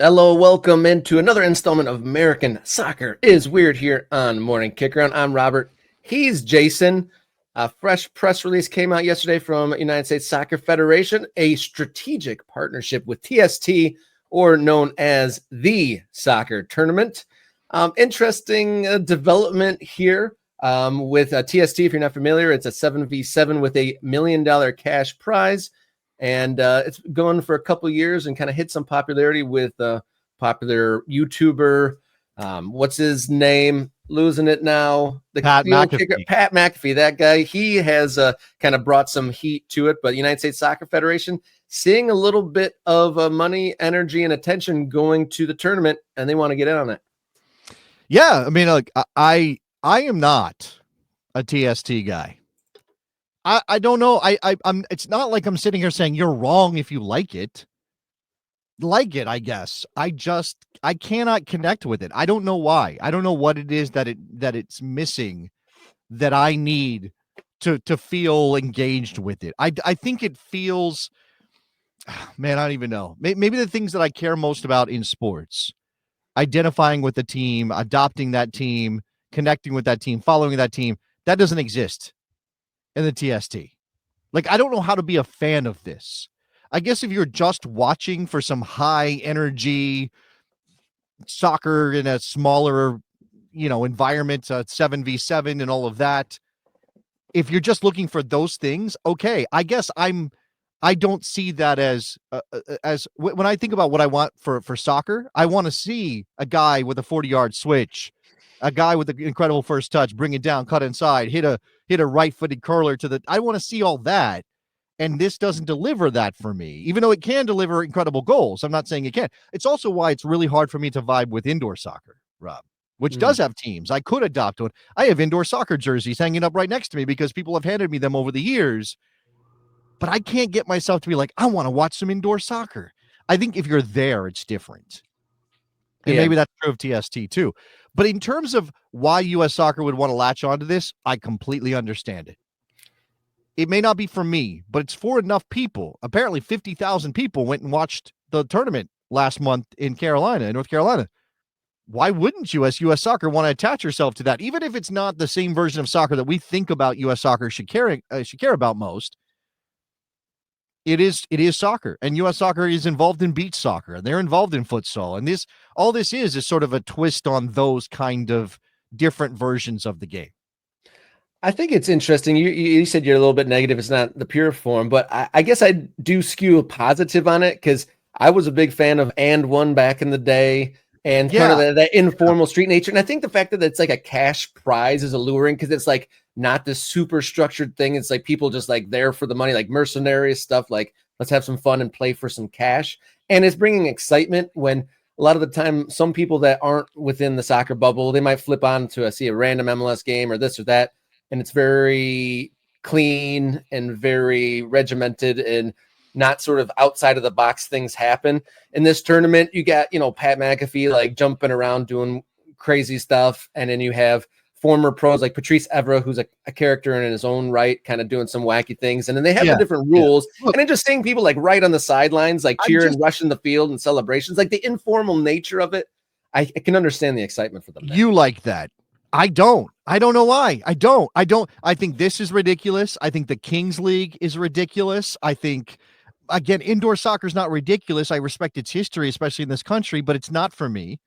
Hello, welcome into another installment of American Soccer is Weird here on Morning Kickaround. I'm Robert. He's Jason. A fresh press release came out yesterday from United States Soccer Federation, a strategic partnership with TST, or known as the Soccer Tournament. Interesting development here with TST. If you're not familiar, it's a 7v7 with a $1 million cash prize. And it's going for a couple years and kind of hit some popularity with popular YouTuber. What's his name? Losing it now. Pat McAfee. Kicker, Pat McAfee, that guy. He has kind of brought some heat to it. But United States Soccer Federation seeing a little bit of money, energy, and attention going to the tournament, and they want to get in on it. Yeah, I mean, like I am not a TST guy. I don't know. I'm. It's not like I'm sitting here saying you're wrong if you like it. Like it, I guess. I cannot connect with it. I don't know why. I don't know what it is that it's missing that I need to feel engaged with it. I think it feels, man, I don't even know. Maybe the things that I care most about in sports, identifying with the team, adopting that team, connecting with that team, following that team, that doesn't exist in the TST. Like, I don't know how to be a fan of this. I guess if you're just watching for some high energy soccer in a smaller, environment, 7v7 and all of that, if you're just looking for those things, okay, I guess I don't see that as when I think about what I want for soccer, I want to see a guy with a 40-yard switch, a guy with an incredible first touch, bring it down, cut inside, hit a right-footed curler I want to see all that. And this doesn't deliver that for me, even though it can deliver incredible goals. I'm not saying it can't. It's also why it's really hard for me to vibe with indoor soccer, Rob, which does have teams. I could adopt one. I have indoor soccer jerseys hanging up right next to me because people have handed me them over the years. But I can't get myself to be like, I want to watch some indoor soccer. I think if you're there, it's different. And maybe that's true of TST too. But in terms of why U.S. Soccer would want to latch onto this, I completely understand it. It may not be for me, but it's for enough people. Apparently 50,000 people went and watched the tournament last month in North Carolina. Why wouldn't you, as U.S. Soccer, want to attach yourself to that? Even if it's not the same version of soccer that we think about U.S. Soccer should care about most, it is soccer, and U.S. Soccer is involved in beach soccer, and they're involved in futsal, and all this is sort of a twist on those kind of different versions of the game. I think it's interesting. You said you're a little bit negative. It's not the pure form, but I guess I do skew positive on it because I was a big fan of And One back in the day and kind of that informal street nature. And I think the fact that it's like a cash prize is alluring because it's like not this super structured thing. It's like people just like there for the money, like mercenary stuff. Like, let's have some fun and play for some cash. And it's bringing excitement when a lot of the time, some people that aren't within the soccer bubble, they might flip on to see a random MLS game or this or that. And it's very clean and very regimented and not sort of outside of the box things happen. In this tournament, you got, Pat McAfee like jumping around doing crazy stuff. And then you have former pros like Patrice Evra, who's a character in his own right, kind of doing some wacky things. And then they have the different rules. Look, and then just seeing people like right on the sidelines, like cheering, rushing the field and celebrations, like the informal nature of it. I can understand the excitement for them. You like that. I don't know why. I don't. I think this is ridiculous. I think the Kings League is ridiculous. I think, again, indoor soccer is not ridiculous. I respect its history, especially in this country, but it's not for me.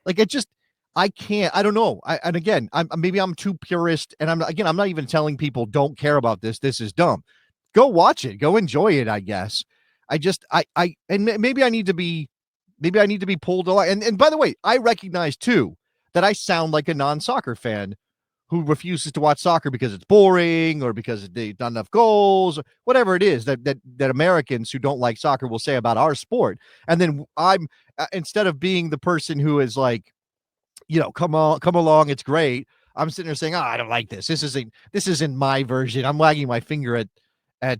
Like, I can't, I don't know. Maybe I'm too purist. And I'm not even telling people don't care about this. This is dumb. Go watch it. Go enjoy it, I guess. Maybe I need to be pulled along. And by the way, I recognize too, that I sound like a non-soccer fan who refuses to watch soccer because it's boring or because they've done enough goals, or whatever it is that Americans who don't like soccer will say about our sport. And then I'm instead of being the person who is like, come along, it's great. I'm sitting there saying, I don't like this. This isn't my version. I'm wagging my finger at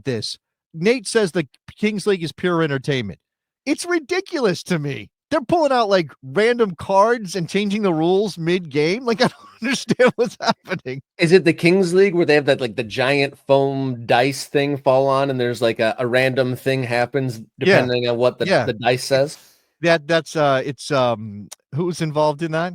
this. Nate says the Kings League is pure entertainment. It's ridiculous to me. They're pulling out like random cards and changing the rules mid-game. Like, understand what's happening. Is it the Kings League where they have that like the giant foam dice thing fall on and there's like a random thing happens Yeah, depending on what yeah. the dice says? That's it's who's involved in that?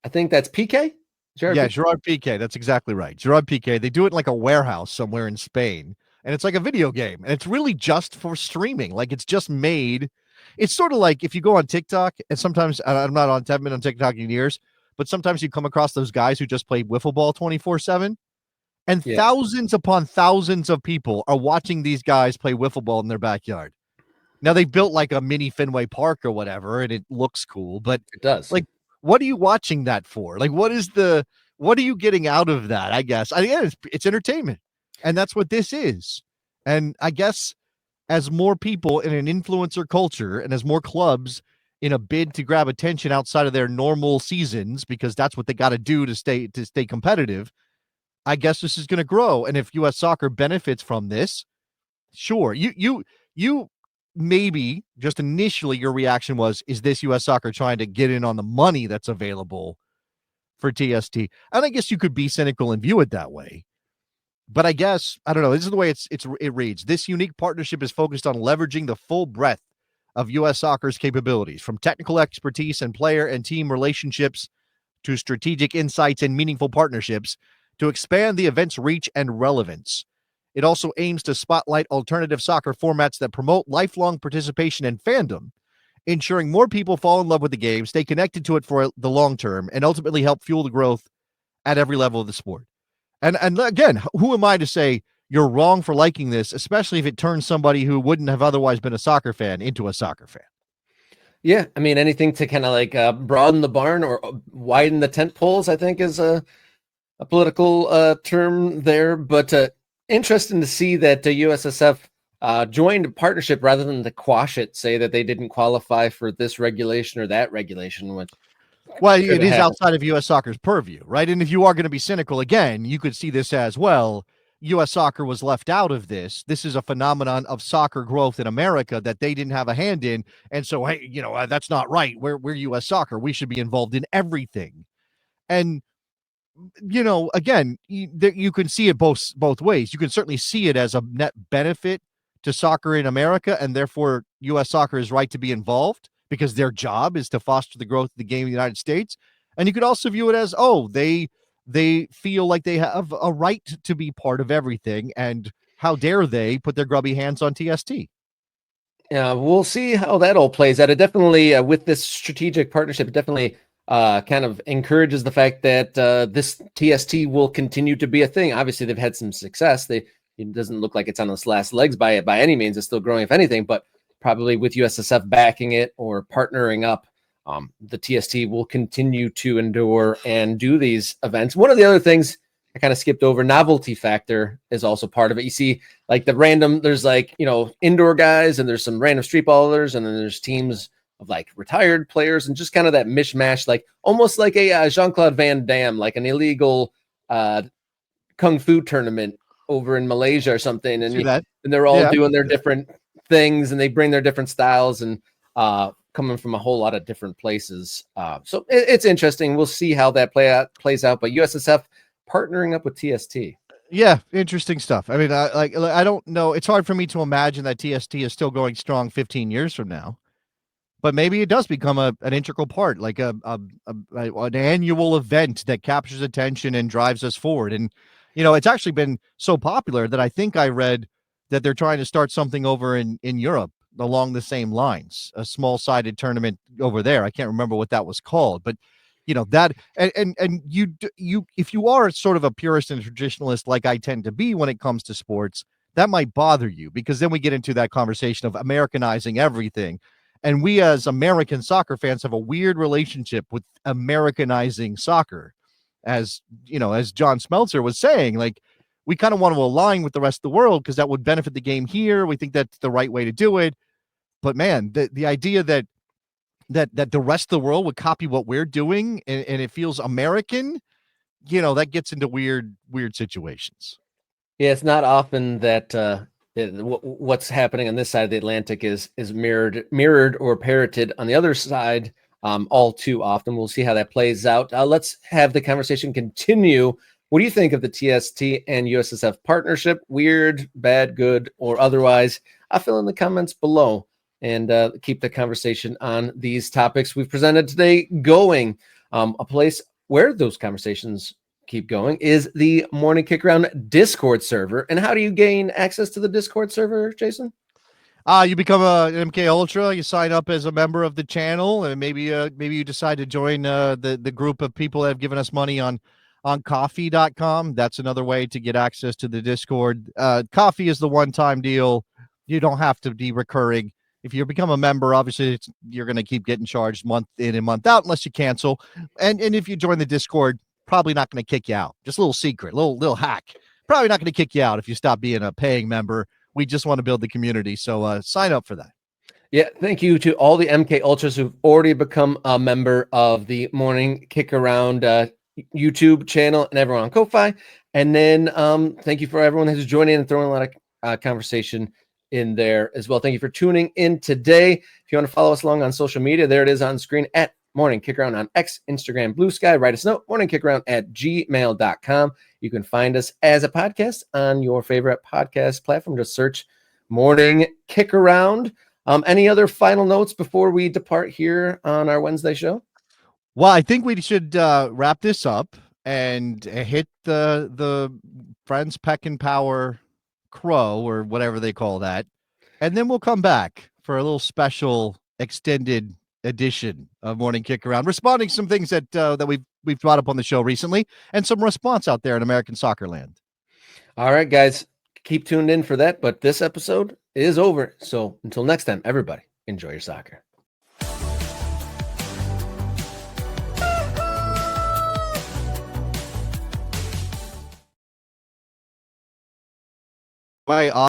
I think that's PK. Gerard Yeah, PK. Gerard Piqué. That's exactly right. Gerard Piqué. They do it in like a warehouse somewhere in Spain, and it's like a video game, and it's really just for streaming. Like it's just made. It's sort of like if you go on TikTok, and sometimes I'm not on. Haven't been on TikTok in years, but sometimes you come across those guys who just play wiffle ball 24/7, and Yeah. thousands upon thousands of people are watching these guys play wiffle ball in their backyard. Now they built like a mini Fenway Park or whatever, and it looks cool, but It does. like, what are you watching that for? Like, what are you getting out of that? I guess it's entertainment, and that's what this is. And I guess as more people in an influencer culture, and as more clubs in a bid to grab attention outside of their normal seasons, because that's what they got to do to stay competitive. I guess this is going to grow, and if U.S. Soccer benefits from this, sure. You maybe just initially your reaction was, is this US Soccer trying to get in on the money that's available for TST? And I guess you could be cynical and view it that way. But I guess, I don't know, this is the way it reads. This unique partnership is focused on leveraging the full breadth of US Soccer's capabilities, from technical expertise and player and team relationships to strategic insights and meaningful partnerships to expand the event's reach and relevance. It also aims to spotlight alternative soccer formats that promote lifelong participation and fandom, ensuring more people fall in love with the game, stay connected to it for the long term, and ultimately help fuel the growth at every level of the sport. And again, who am I to say you're wrong for liking this, especially if it turns somebody who wouldn't have otherwise been a soccer fan into a soccer fan? Yeah, I mean anything to kind of like broaden the barn or widen the tent poles, I think is a political term there, but interesting to see that the USSF joined a partnership rather than to quash it, say that they didn't qualify for this regulation or that regulation, which Well, could it have is happened. outside of U.S. Soccer's purview, right? And if you are going to be cynical again, you could see this as well. U.S. Soccer was left out of this. This is a phenomenon of soccer growth in America that they didn't have a hand in. And so, hey, that's not right. We're U.S. Soccer. We should be involved in everything. And again, you can see it both ways. You can certainly see it as a net benefit to soccer in America, and therefore U.S. Soccer is right to be involved because their job is to foster the growth of the game in the United States. And you could also view it as, oh, they feel like they have a right to be part of everything, and how dare they put their grubby hands on TST? Yeah, we'll see how that all plays out. It definitely, with this strategic partnership, it definitely kind of encourages the fact that this TST will continue to be a thing. Obviously, they've had some success. It doesn't look like it's on its last legs by any means. It's still growing, if anything, but probably with USSF backing it or partnering up, the TST will continue to endure and do these events. One of the other things I kind of skipped over, novelty factor is also part of it. You see like there's like, indoor guys and there's some random street ballers and then there's teams of like retired players and just kind of that mishmash, like almost like a Jean-Claude Van Damme, like an illegal kung fu tournament over in Malaysia or something. See that? And they're all Yeah, I can doing their see that. different things and they bring their different styles and coming from a whole lot of different places. So it's interesting. We'll see how that plays out. But USSF partnering up with TST. Yeah, interesting stuff. I mean, I don't know. It's hard for me to imagine that TST is still going strong 15 years from now. But maybe it does become an integral part, like an annual event that captures attention and drives us forward. And it's actually been so popular that I think I read that they're trying to start something over in Europe along the same lines, a small sided tournament over there. I can't remember what that was called, but that and you if you are sort of a purist and traditionalist like I tend to be when it comes to sports, that might bother you because then we get into that conversation of Americanizing everything. And we as American soccer fans have a weird relationship with Americanizing soccer. As as John Smeltzer was saying, like we kind of want to align with the rest of the world because that would benefit the game here. We think that's the right way to do it. But man, the idea that the rest of the world would copy what we're doing and it feels American, that gets into weird situations. Yeah, it's not often that what's happening on this side of the Atlantic is mirrored or parroted on the other side. all too often. We'll see how that plays out. Let's have the conversation continue. What do you think of the TST and USSF partnership? Weird, bad, good, or otherwise? Fill in the comments below and keep the conversation on these topics we've presented today going. A place where those conversations keep going is the Morning Kick Around Discord server. And how do you gain access to the Discord server, Jason? You become an MK Ultra. You sign up as a member of the channel, and maybe you decide to join the group of people that have given us money on coffee.com. That's another way to get access to the Discord. Coffee is the one-time deal. You don't have to be recurring. If you become a member, obviously you're going to keep getting charged month in and month out unless you cancel. And if you join the Discord, probably not going to kick you out. Just a little secret, little hack. Probably not going to kick you out if you stop being a paying member. We just want to build the community. So sign up for that. Yeah, thank you to all the MK Ultras who've already become a member of the Morning Kick Around YouTube channel and everyone on Ko-Fi. And then thank you for everyone who's joining and throwing a lot of conversation in there as well. Thank you for tuning in today. If you want to follow us along on social media, there it is on screen at Morning Kick Around on X, Instagram, Blue Sky. Write us a note, morningkickaround@gmail.com. You can find us as a podcast on your favorite podcast platform. Just search Morning Kick Around. Any other final notes before we depart here on our Wednesday show? Well, I think we should wrap this up and hit the Friends Peck and Power Crow or whatever they call that. And then we'll come back for a little special extended edition of Morning Kick Around, responding to some things that we've brought up on the show recently and some response out there in American soccer land. All right, guys, keep tuned in for that. But this episode is over. So until next time, everybody, enjoy your soccer. My